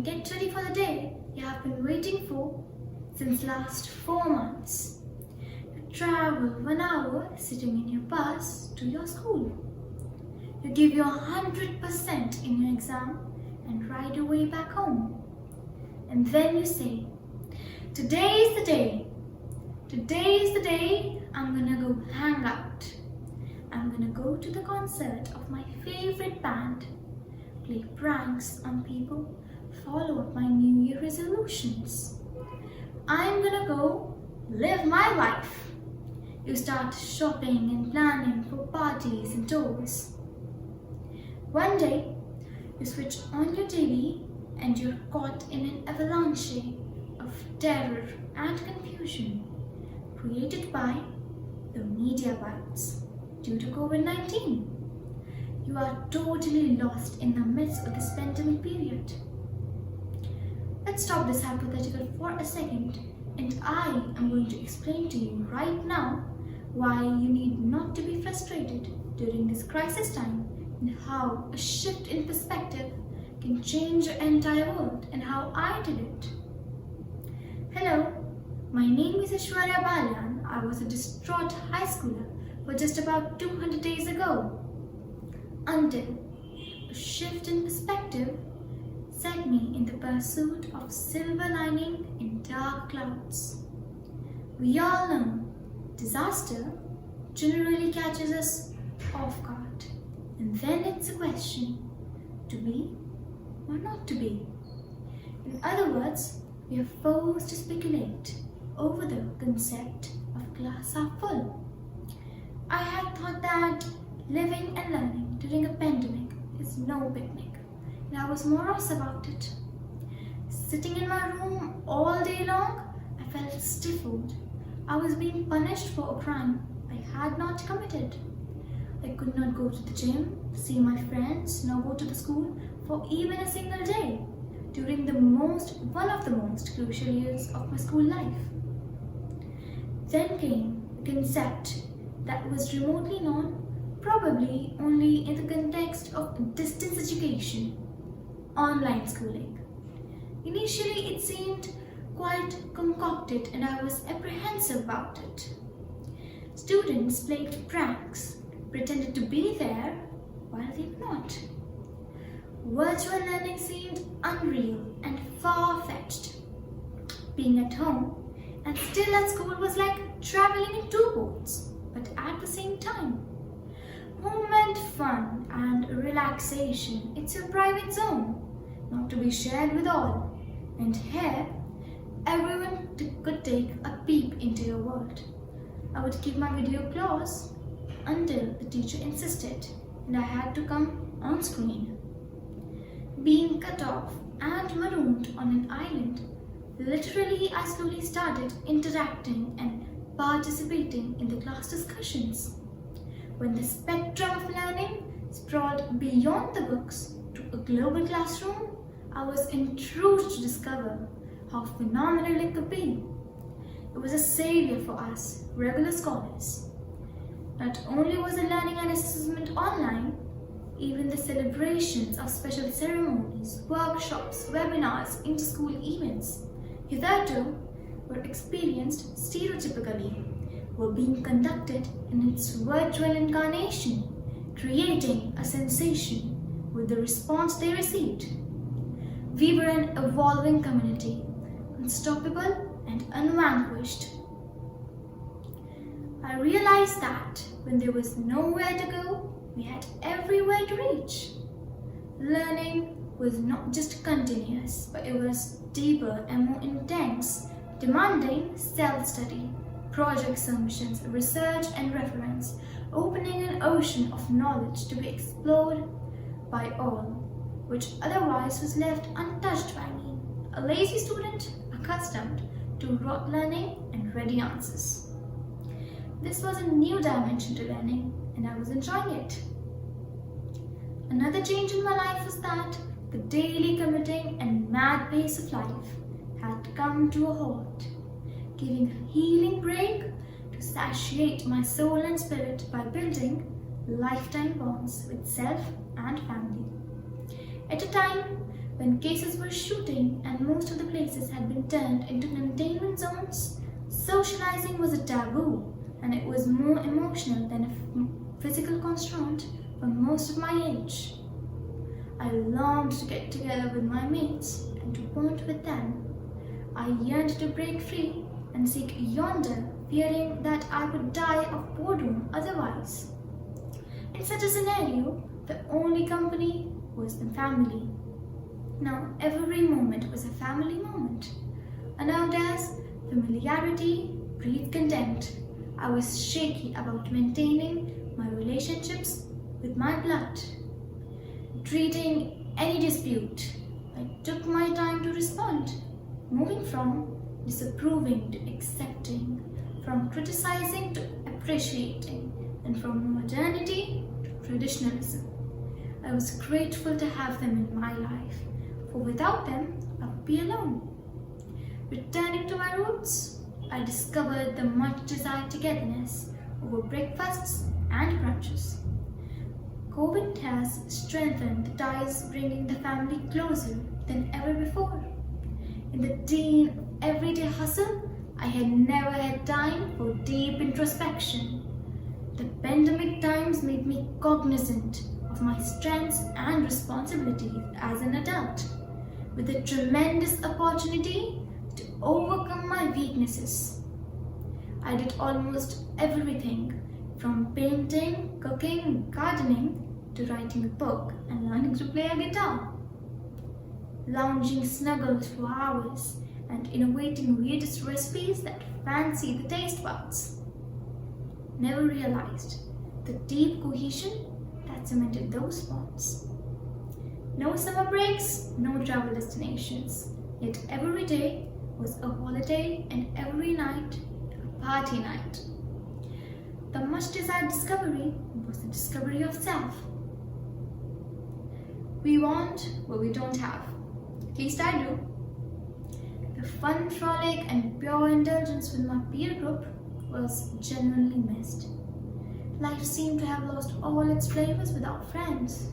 get ready for the day you have been waiting for since last 4 months. You travel 1 hour sitting in your bus to your school. You give your 100% in your exam and ride your way back home. And then you say, today is the day. Today is the day I'm gonna go hang out. I'm gonna go to the concert of my favorite band, play pranks on people, follow up my New Year resolutions. I'm gonna go live my life. You start shopping and planning for parties and tours. One day, you switch on your TV and you're caught in an avalanche of terror and confusion created by the media bites due to COVID-19. You are totally lost in the midst of this pandemic period. Let's stop this hypothetical for a second, and I am going to explain to you right now why you need not to be frustrated during this crisis time and how a shift in perspective can change your entire world and how I did it. Hello, my name is Yashvariya Baliyan. I was a distraught high schooler for just about 200 days ago, until a shift in perspective set me in the pursuit of silver lining in dark clouds. We all know disaster generally catches us off guard, and then it's a question, to be or not to be. In other words, we are forced to speculate over the concept of glass half full. I had thought that living and learning during a pandemic is no picnic, and I was morose about it. Sitting in my room all day long, I felt stifled. I was being punished for a crime I had not committed. I could not go to the gym, see my friends, nor go to the school for even a single day during one of the most crucial years of my school life. Then came a concept that was remotely known, probably only in the context of distance education, online schooling. Initially, it seemed quite concocted and I was apprehensive about it. Students played pranks, pretended to be there while they were not. Virtual learning seemed unreal and far-fetched. Being at home and still at school was like traveling in 2 boats, but at the same time. Home meant fun and relaxation. It's your private zone, not to be shared with all. And here, everyone could take a peep into your world. I would keep my video close until the teacher insisted and I had to come on screen. Being cut off and marooned on an island, literally I slowly started interacting and participating in the class discussions. When the spectrum of learning sprawled beyond the books to a global classroom, I was enthused to discover how phenomenal it could be. It was a savior for us, regular scholars. Not only was the learning and assessment online, even the celebrations of special ceremonies, workshops, webinars, inter-school events, hitherto were experienced stereotypically, were being conducted in its virtual incarnation, creating a sensation with the response they received. We were an evolving community, unstoppable and unvanquished. I realized that when there was nowhere to go, we had everywhere to reach. Learning was not just continuous, but it was deeper and more intense, demanding self-study, project submissions, research and reference, opening an ocean of knowledge to be explored by all, which otherwise was left untouched by me, a lazy student accustomed to rote learning and ready answers. This was a new dimension to learning, and I was enjoying it. Another change in my life was that the daily commuting and mad pace of life had come to a halt, giving a healing break to satiate my soul and spirit by building lifetime bonds with self and family. At a time When cases were shooting and most of the places had been turned into containment zones, socializing was a taboo, and it was more emotional than a physical constraint for most of my age. I longed to get together with my mates and to bond with them. I yearned to break free and seek yonder, fearing that I would die of boredom otherwise. In such a scenario, the only company was the family. Now every moment was a family moment. Unarmed as familiarity breathed contempt, I was shaky about maintaining my relationships with my blood. Treating any dispute, I took my time to respond, moving from disapproving to accepting, from criticizing to appreciating, and from modernity to traditionalism. I was grateful to have them in my life, for without them, I would be alone. Returning to my roots, I discovered the much desired togetherness over breakfasts and brunches. COVID has strengthened the ties, bringing the family closer than ever before. In the din of everyday hustle, I had never had time for deep introspection. The pandemic times made me cognizant of my strengths and responsibilities as an adult, with a tremendous opportunity to overcome my weaknesses. I did almost everything from painting, cooking, gardening to writing a book and learning to play a guitar. Lounging snuggles for hours and innovating weirdest recipes that fancy the taste buds. Never realized the deep cohesion that cemented those bonds. No summer breaks, no travel destinations, yet every day was a holiday and every night a party night. The much desired discovery was the discovery of self. We want what we don't have, at least I do. The fun, frolic and pure indulgence with my peer group was genuinely missed. Life seemed to have lost all its flavors without friends.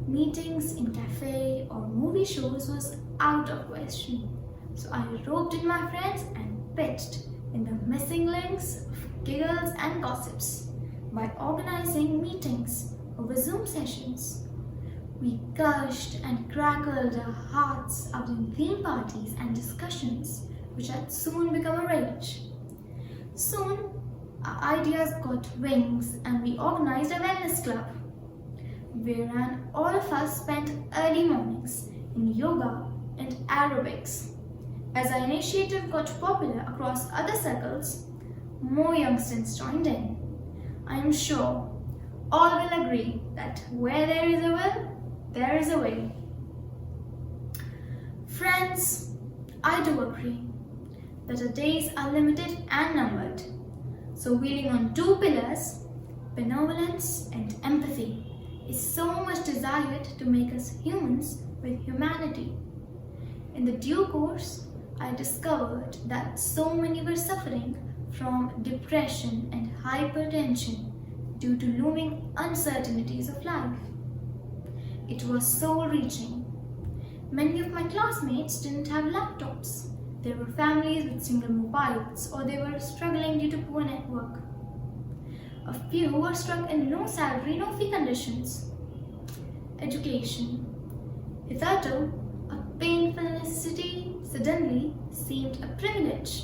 Meetings in cafe or movie shows was out of question, so I roped in my friends and pitched in the missing links of giggles and gossips by organizing meetings over Zoom sessions. We gushed and crackled our hearts out in theme parties and discussions, which had soon become a rage. Soon, our ideas got wings and we organized a wellness club, wherein all of us spent early mornings in yoga and aerobics. As our initiative got popular across other circles, more youngsters joined in. I am sure all will agree that where there is a will, there is a way. Friends, I do agree that our days are limited and numbered. So wheeling on two pillars, benevolence and empathy, is so much desired to make us humans with humanity. In the due course, I discovered that so many were suffering from depression and hypertension due to looming uncertainties of life. It was soul-reaching. Many of my classmates didn't have laptops. There were families with single mobiles, or they were struggling due to poor network. A few were stuck in no salary, no fee conditions. Education. Hitherto, a painful necessity suddenly seemed a privilege,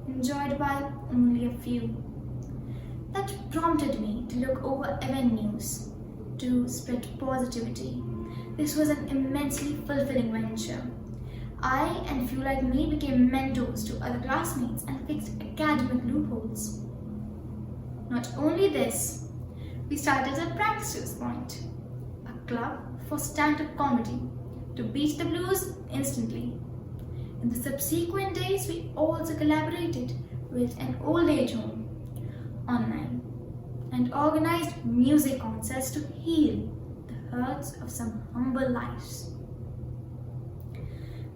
enjoyed by only a few. That prompted me to look over avenues to spread positivity. This was an immensely fulfilling venture. I and few like me became mentors to other classmates and fixed academic loopholes. Not only this, we started a Pranksters Point, a club for stand-up comedy to beat the blues instantly. In the subsequent days, we also collaborated with an old age home online and organized music concerts to heal the hurts of some humble lives.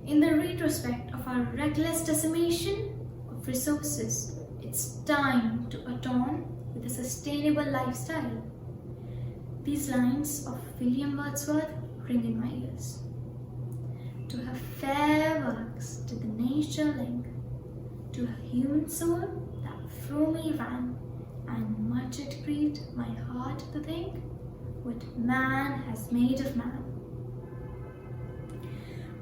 In the retrospect of our reckless decimation of resources, it's time to atone with a sustainable lifestyle. These lines of William Wordsworth ring in my ears. to her fair works, to the nature link, to her human soul that through me ran, and much it grieved my heart to think what man has made of man.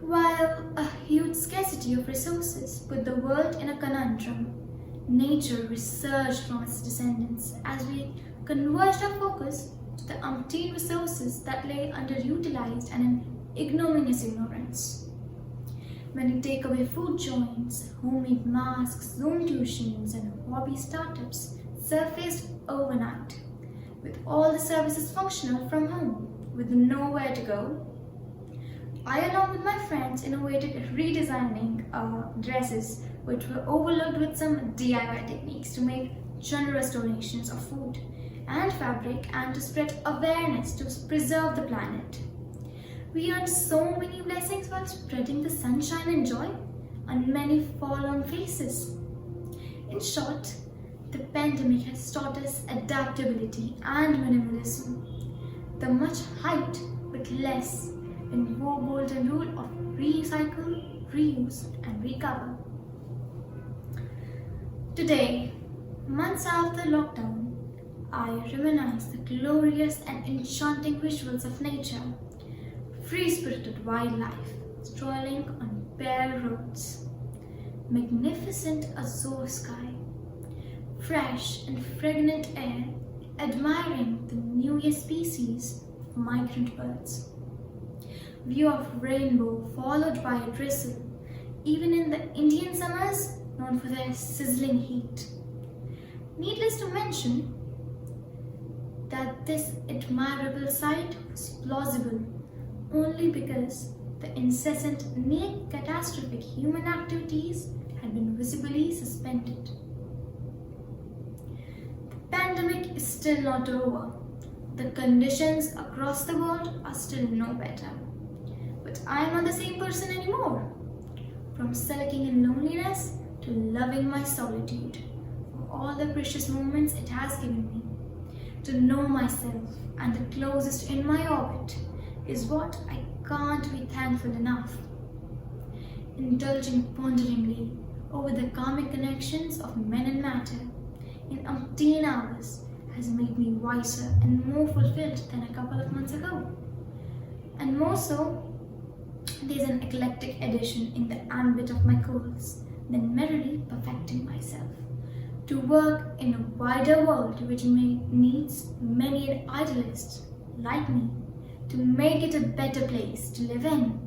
While a huge scarcity of resources put the world in a conundrum, nature resurged from its descendants as we converged our focus to the umpteen resources that lay underutilized and in ignominious ignorance. When you take away food joints, homemade masks, Zoom tuitions, and hobby startups surfaced overnight, with all the services functional from home, with nowhere to go, I, along with my friends, innovated redesigning dresses which were overlooked with some DIY techniques to make generous donations of food and fabric and to spread awareness to preserve the planet. We earned so many blessings while spreading the sunshine and joy on many fallen faces. In short, the pandemic has taught us adaptability and minimalism. The much hyped but less in the golden rule of recycle, reuse, and recover. Today, months after lockdown, I reminisce the glorious and enchanting visuals of nature, free-spirited wildlife strolling on bare roads, magnificent azure sky, fresh and fragrant air, admiring the new year species of migrant birds. View of rainbow followed by a drizzle, even in the Indian summers known for their sizzling heat. Needless to mention that this admirable sight was plausible only because the incessant near catastrophic human activities had been visibly suspended. The pandemic is still not over. The conditions across the world are still no better. But I am not the same person anymore. From sulking in loneliness to loving my solitude, for all the precious moments it has given me. To know myself and the closest in my orbit is what I can't be thankful enough. Indulging ponderingly over the karmic connections of men and matter in umpteen hours has made me wiser and more fulfilled than a couple of months ago. And more so, there's an eclectic addition in the ambit of my goals than merely perfecting myself. To work in a wider world which needs many an idealist like me to make it a better place to live in.